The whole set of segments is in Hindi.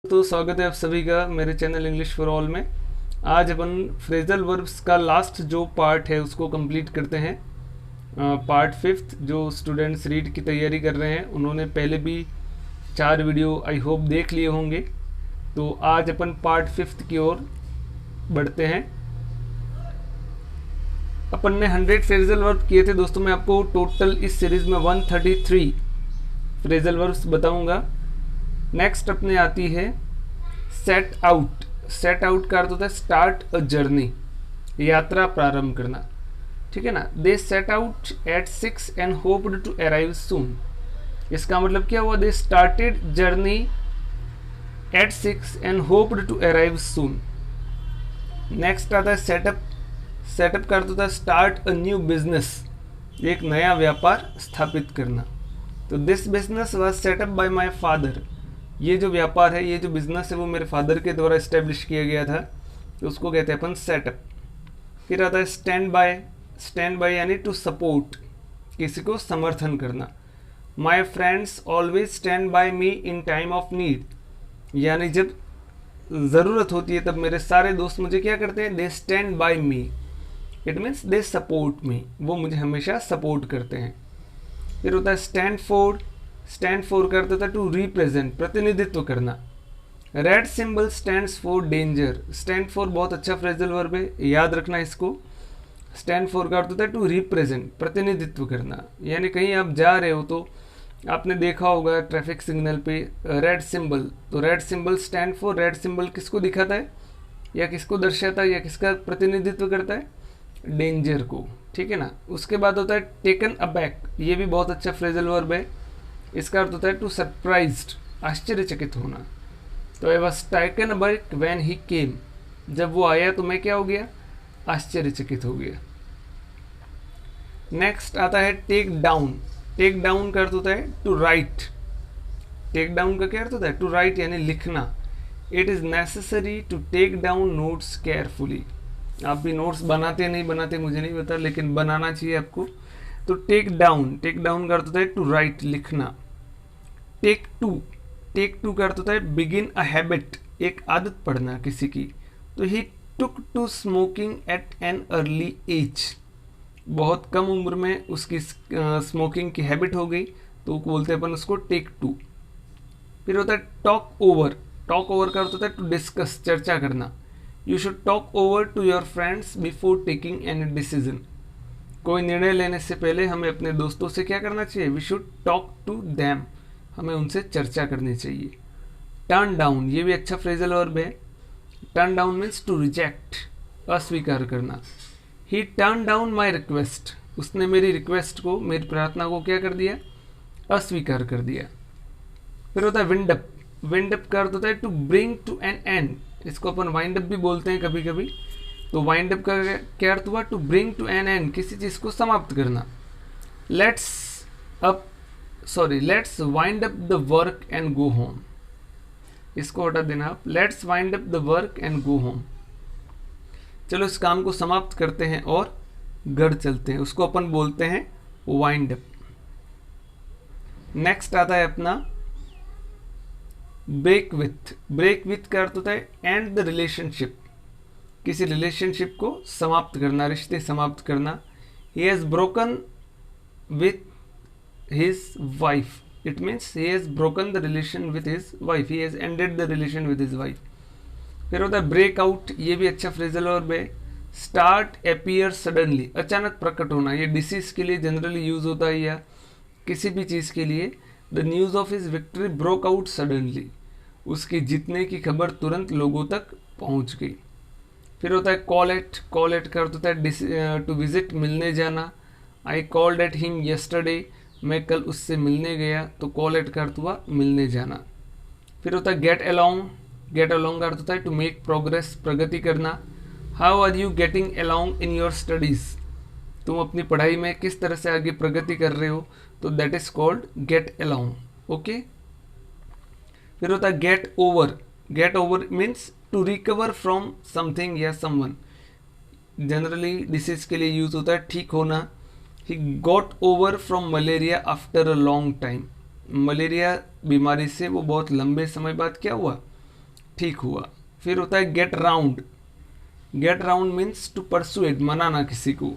तो स्वागत है आप सभी का मेरे चैनल इंग्लिश फॉर ऑल में। आज अपन फ्रेजल वर्ब्स का लास्ट जो पार्ट है उसको कंप्लीट करते हैं। पार्ट फिफ्थ जो स्टूडेंट्स रीड की तैयारी कर रहे हैं उन्होंने पहले भी 4 वीडियो आई होप देख लिए होंगे। तो आज अपन पार्ट फिफ्थ की ओर बढ़ते हैं। अपन ने 100 फ्रेजल वर्ब किए थे दोस्तों। मैं आपको टोटल इस सीरीज में 133 फ्रेजल वर्ब्स बताऊंगा। नेक्स्ट अपने आती है सेट आउट। सेट आउट का अर्थ होता है स्टार्ट अ जर्नी, यात्रा प्रारंभ करना। ठीक है ना। They set out at 6 and hoped to arrive soon. इसका मतलब क्या हुआ? They started journey at 6 and hoped to arrive soon. Next आता है सेटअप। सेटअप का अर्थ होता है स्टार्ट अ न्यू बिजनेस, एक नया व्यापार स्थापित करना। तो this business was set up by my father. ये जो व्यापार है, ये जो बिजनेस है वो मेरे फादर के द्वारा इस्टेब्लिश किया गया था, तो उसको कहते हैं अपन सेटअप। फिर आता है स्टैंड बाय। स्टैंड बाय यानी टू सपोर्ट, किसी को समर्थन करना। My friends always stand by me in time of need, यानी जब ज़रूरत होती है तब मेरे सारे दोस्त मुझे क्या करते हैं? They stand by me. It means they support me, वो मुझे हमेशा सपोर्ट करते हैं। फिर होता है स्टैंड फॉर। स्टैंड फॉर का अर्थ होता है टू रिप्रेजेंट, प्रतिनिधित्व करना। Red symbol stands for danger. Stand for बहुत अच्छा फ्रेजल वर्ब है, याद रखना इसको। स्टैंड फॉर का अर्थ होता है टू रिप्रेजेंट, प्रतिनिधित्व करना। यानी कहीं आप जा रहे हो तो आपने देखा होगा ट्रैफिक सिग्नल पे रेड सिंबल, तो red symbol stand for. Red symbol किसको दिखाता है या किसको दर्शाता है या किसका प्रतिनिधित्व करता है? डेंजर को। ठीक है ना। उसके बाद होता है टेकन अबैक। ये भी बहुत अच्छा फ्रेजल वर्ब है। इसका अर्थ होता है टू सरप्राइज्ड, आश्चर्यचकित होना। तो I was taken aback when he came. जब वो आया तो मैं क्या हो गया? आश्चर्यचकित हो गया। नेक्स्ट आता है टेक डाउन। टेक डाउन का अर्थ होता है टू राइट। टेक डाउन का क्या अर्थ होता है? टू राइट यानी लिखना। It is necessary to take down notes carefully. आप भी नोट्स बनाते नहीं बनाते मुझे नहीं पता, लेकिन बनाना चाहिए आपको। तो टेक डाउन, टेक डाउन का अर्थ होता है टू राइट, लिखना। Take to. टेक टू का अर्थ होता है बिगिन अ हैबिट, एक आदत पड़ना किसी की। तो he took to smoking at an early age. बहुत कम उम्र में उसकी स्मोकिंग की हैबिट हो गई, तो बोलते हैं अपन उसको टेक टू। फिर होता है टॉक ओवर। टॉक ओवर का अर्थ होता है टू डिस्कस, चर्चा करना। You should talk over to your friends before taking any decision. कोई निर्णय लेने से पहले हमें अपने दोस्तों से क्या करना चाहिए? We should talk to them, हमें उनसे चर्चा करनी चाहिए। टर्न डाउन, ये भी अच्छा फ्रेजल वर्ब है। Turn down means to reject, अस्वीकार करना। He turn down my request. उसने मेरी रिक्वेस्ट को, मेरी प्रार्थना को क्या कर दिया? अस्वीकार कर दिया। फिर होता है विंड अप। विंड अप का अर्थ होता है to bring to an end. इसको अपन वाइंड अप भी बोलते हैं कभी कभी। तो वाइंड अप का क्या अर्थ हुआ? To bring to an end, किसी चीज़ को समाप्त करना। Let's wind up the work and go home. इसको हटा देना आप। Let's wind up the work and go home. चलो इस काम को समाप्त करते हैं और घर चलते हैं, उसको अपन बोलते हैं वाइंड अप। नेक्स्ट आता है अपना ब्रेक विथ। ब्रेक विथ का अर्थ होता है एंड द रिलेशनशिप, किसी रिलेशनशिप को समाप्त करना, रिश्ते समाप्त करना। He has broken with his wife. It means he has broken the relation with his wife. He has ended the relation with his wife. फिर होता है ब्रेक आउट। ये भी अच्छा फ्रेजल वर्ब है। स्टार्ट अपीयर सडनली, अचानक प्रकट होना। ये डिसीज के लिए जनरली यूज होता है या किसी भी चीज़ के लिए। The news of his victory broke out suddenly, उसकी जीतने की खबर तुरंत लोगों तक पहुंच गई। फिर होता है कॉल एट। कॉल एट का अर्थ होता है टू विजिट, मिलने जाना। I called at him yesterday, मैं कल उससे मिलने गया। तो कॉल एट का अर्थ हुआ मिलने जाना। फिर होता है गेट अलोंग। गेट अलोंग का अर्थ होता है टू मेक प्रोग्रेस, प्रगति करना। How are you getting along in your studies, तुम अपनी पढ़ाई में किस तरह से आगे प्रगति कर रहे हो? तो that is called get along. Okay. फिर होता है get over. Get over means to recover from something या समवन। जनरली डिसीज के लिए यूज होता है ठीक होना। He got over from malaria after a long time. Malaria बीमारी से वो बहुत लंबे समय बाद क्या हुआ? ठीक हुआ। फिर होता है get round. Get round means to persuade, मनाना किसी को।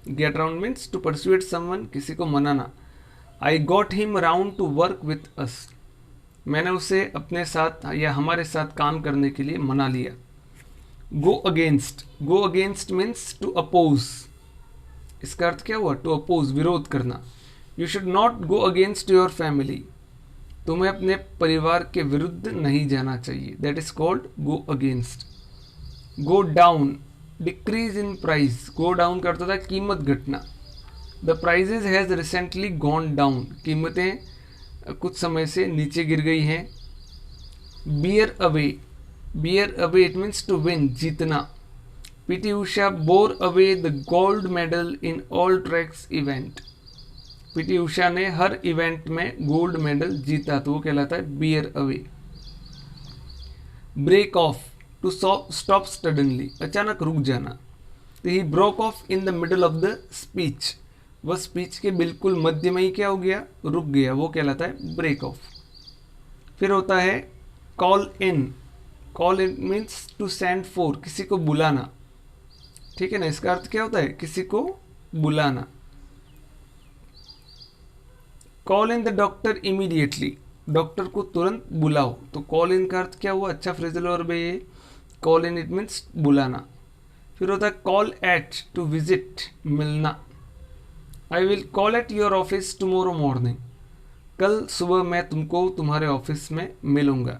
Get round means to persuade someone, किसी को मनाना। I got him round to work with us, मैंने उसे अपने साथ या हमारे साथ काम करने के लिए मना लिया। Go against. Go against means to oppose. इसका अर्थ क्या हुआ? टू अपोज, विरोध करना। You should not go against your family, तुम्हें अपने परिवार के विरुद्ध नहीं जाना चाहिए। That is called go against. Go down, decrease in price. Go down का अर्थ होता है कीमत घटना। The prices has recently gone down, कीमतें कुछ समय से नीचे गिर गई हैं। Bear away. Bear away it means to win, जीतना। PT Usha bore away the gold medal in all tracks event. PT Usha ने हर इवेंट में गोल्ड मेडल जीता, तो वो कहलाता है bear away. Break off, to stop suddenly, अचानक रुक जाना। तो he broke off in the middle of the speech, वह स्पीच के बिल्कुल मध्य में ही क्या हो गया? रुक गया, वो कहलाता है ब्रेक ऑफ। फिर होता है call in. Call in means to send for, किसी को बुलाना, ठीक है ना। इसका अर्थ क्या होता है? किसी को बुलाना। Call in the doctor immediately, doctor को तुरंत बुलाओ। तो कॉल इन का अर्थ क्या हुआ? अच्छा फ्रेजल वर्ब है ये। कॉल इन इट मीन्स बुलाना। फिर होता है कॉल एट, टू विजिट, मिलना। I will call at your office tomorrow morning, कल सुबह मैं तुमको तुम्हारे ऑफिस में मिलूंगा।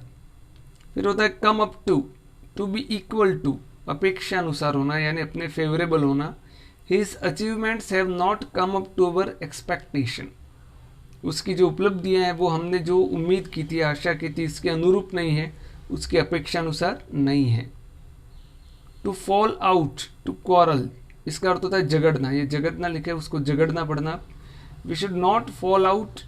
फिर होता है come up to be equal to, अपेक्षा अनुसार होना यानी अपने फेवरेबल होना। His achievements have not come up to our expectation, उसकी जो उपलब्धियां हैं वो हमने जो उम्मीद की थी, आशा की थी, इसके अनुरूप नहीं है, उसकी अपेक्षा अनुसार नहीं है। To fall out, to quarrel, इसका अर्थ होता है झगड़ना। ये झगड़ना लिखा है, उसको झगड़ना पड़ना। We should not fall out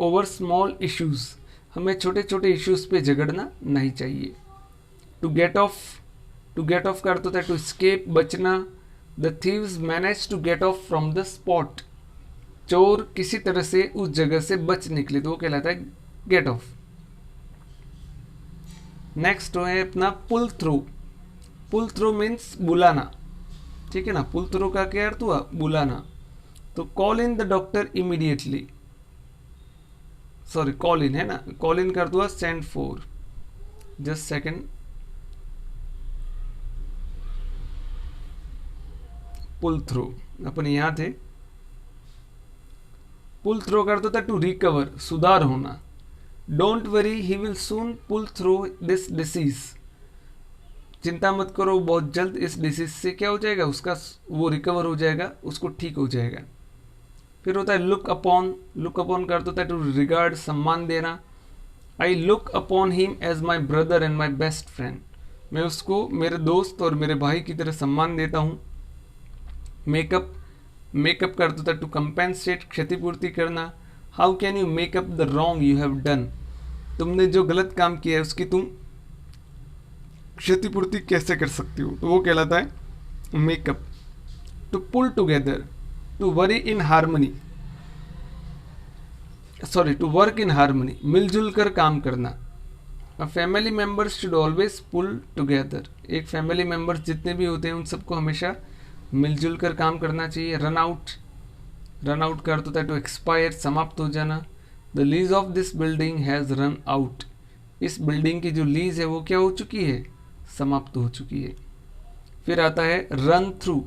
over small issues, हमें छोटे छोटे इश्यूज पे झगड़ना नहीं चाहिए। To get off, to get off का अर्थ होता है टू स्केप, बचना। The thieves manage to get off from the spot, चोर किसी तरह से उस जगह से बच निकले, तो वो कहलाता है गेट ऑफ। नेक्स्ट है अपना pull through. Pull through means बुलाना, ठीक है ना। पुल थ्रू का क्या अर्थ हुआ? बुलाना। तो call in the doctor immediately, sorry call in है ना, कॉल इन का अर्थ हुआ send for. Just second. Pull through अपन यहां थे। पुल थ्रू का अर्थ होता है टू रिकवर, सुधार होना। Don't worry he will soon pull through this disease, चिंता मत करो, बहुत जल्द इस डिसीज से क्या हो जाएगा? उसका वो रिकवर हो जाएगा, उसको ठीक हो जाएगा। फिर होता है लुक अपॉन। लुक अपॉन का अर्थ होता है टू रिगार्ड, सम्मान देना। I look upon him as my brother and my best friend, मैं उसको मेरे दोस्त और मेरे भाई की तरह सम्मान देता हूँ। मेकअप, मेकअप का अर्थ होता है टू कंपेंसेट, क्षतिपूर्ति करना। How can you make up the wrong you have done, तुमने जो गलत काम किया है उसकी तुम क्षतिपूर्ति कैसे कर सकती हो, तो वो कहलाता है makeup. To pull together, to worry in harmony, sorry to work in harmony, मिलजुल कर काम करना। A family members should always pull together, एक फैमिली मेंबर्स जितने भी होते हैं उन सबको हमेशा मिलजुल कर काम करना चाहिए। रन आउट, रन आउट का अर्थ होता है टू एक्सपायर, समाप्त हो जाना। The lease of this building has run out, इस बिल्डिंग की जो लीज है वो क्या हो चुकी है? समाप्त हो चुकी है। फिर आता है रन थ्रू।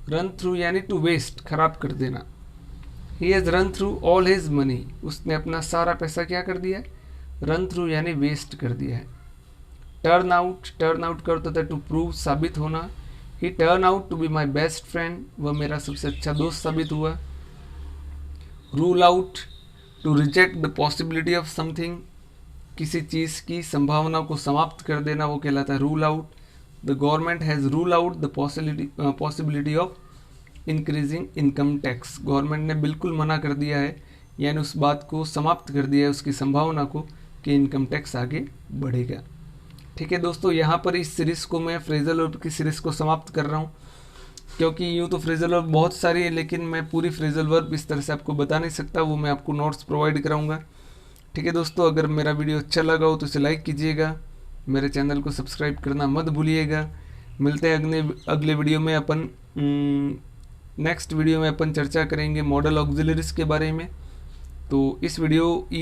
रन थ्रू यानी टू वेस्ट, खराब कर देना। He has run through all his money, उसने अपना सारा पैसा क्या कर दिया है? रन थ्रू यानी वेस्ट कर दिया है। टर्न आउट, टर्न आउट का अर्थ होता है टू प्रूव, साबित होना। He turn out to be my best friend, वह मेरा सबसे अच्छा दोस्त साबित हुआ। Rule out, to reject the possibility of something, किसी चीज़ की संभावना को समाप्त कर देना, वो कहलाता है rule out. The government has rule out the possibility of increasing income tax, government ने बिल्कुल मना कर दिया है, यानी उस बात को समाप्त कर दिया है, उसकी संभावना को, कि इनकम टैक्स आगे बढ़ेगा। ठीक है दोस्तों, यहाँ पर इस सीरीज़ को मैं फ्रेजल वर्ब की सीरीज़ को समाप्त कर रहा हूँ, क्योंकि यूँ तो फ्रेजल वर्ब बहुत सारी है, लेकिन मैं पूरी फ्रेजल वर्ब इस तरह से आपको बता नहीं सकता, वो मैं आपको नोट्स प्रोवाइड कराऊंगा। ठीक है दोस्तों, अगर मेरा वीडियो अच्छा लगा हो तो इसे लाइक कीजिएगा, मेरे चैनल को सब्सक्राइब करना मत भूलिएगा। मिलते हैं अगले वीडियो में। अपन नेक्स्ट वीडियो में अपन चर्चा करेंगे मॉडल ऑक्सिलरीज के बारे में। तो इस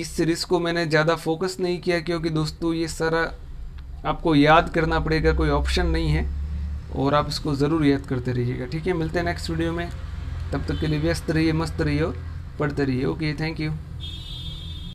सीरीज़ को मैंने ज़्यादा फोकस नहीं किया, क्योंकि दोस्तों ये सारा आपको याद करना पड़ेगा, कोई ऑप्शन नहीं है, और आप इसको ज़रूर याद करते रहिएगा। ठीक है, मिलते हैं नेक्स्ट वीडियो में। तब तक के लिए व्यस्त रहिए, मस्त रहिए और पढ़ते रहिए। Okay, thank you.